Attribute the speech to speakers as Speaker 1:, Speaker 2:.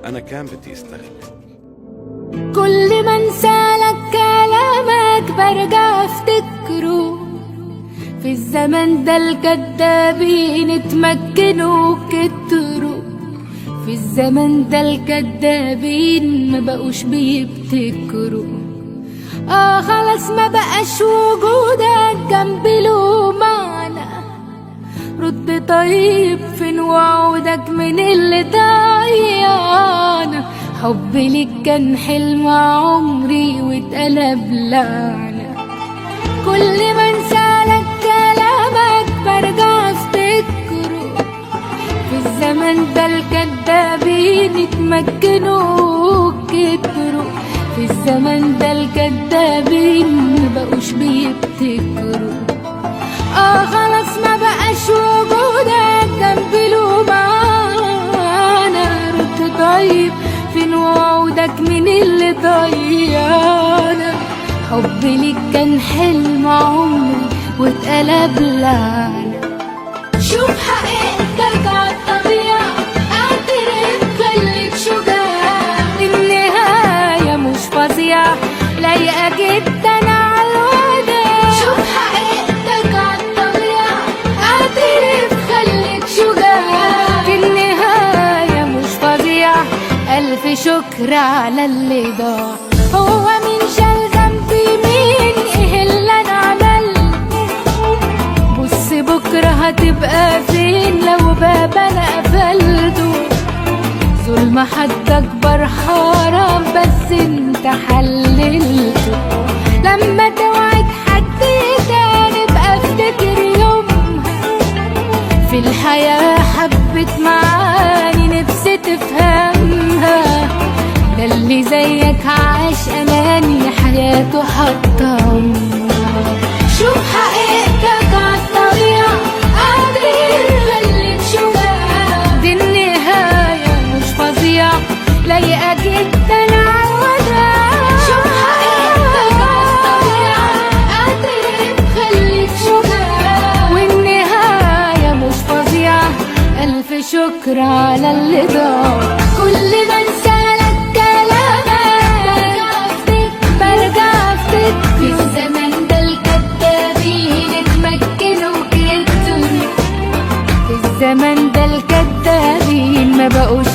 Speaker 1: أنا كان بدي أستغنى.
Speaker 2: كل ما انسالك كلامك برجع افتكره، في الزمن ده الكدابين اتمكنوا كتروا، في الزمن ده الكدابين ما بقوش بيبتكروا. خلاص ما بقاش وجودك جنبي له معنى، رد طيب فين وعودك من اللي ضيعنا. حبي ليك كان حلم عمري واتقلب لعنة، كل ما انسالك كلامك برجع افتكره، في الزمن ده الكدابين اتمكنوا كتروا، في الزمن ده الكدابين مبقوش بيبتكروا. خلاص ما بقاش وجودك جنبي له معنى، رد طيب فين وعودك من اللي ضيعنا. حبي ليك كان حلم عمري واتقلب لعنة. شوف حقيقتك عالطبيعة، اعترف خليك شجاع، النهاية مش فظيعة لايقة جدا عالوداع. شوف حقيقتك عالطبيعة، اعترف خليك شجاع، النهاية مش فظيعة. ألف شكر على اللي ضاع. هو مين شال ذنبي مين؟ ايه اللي انا عملته؟ بص بكرة هتبقى فين لو باب انا قفلته؟ ظلم حد اكبر حرام بس انت حللته. لما توعد حد تاني بقى افتكر يومها، في الحياة حبت معاني نفسي تفهمها. ده اللي زيك عاش اناني حياته حطمها. شوف حقيقتك عالطبيعة، قادر خليك شجاع، دي النهاية مش فظيعة لايقة جدا عالوداع. شوف حقيقتك عالطبيعة، قادر خليك شجاع، والنهاية مش فظيعة. ألف شكر على اللي ضاع. كل ما انسالك كلامك برجع افتكر، في الزمن ده الكدابين اتمكنوا كتروا، في الزمن ده الكدابين ما بقوش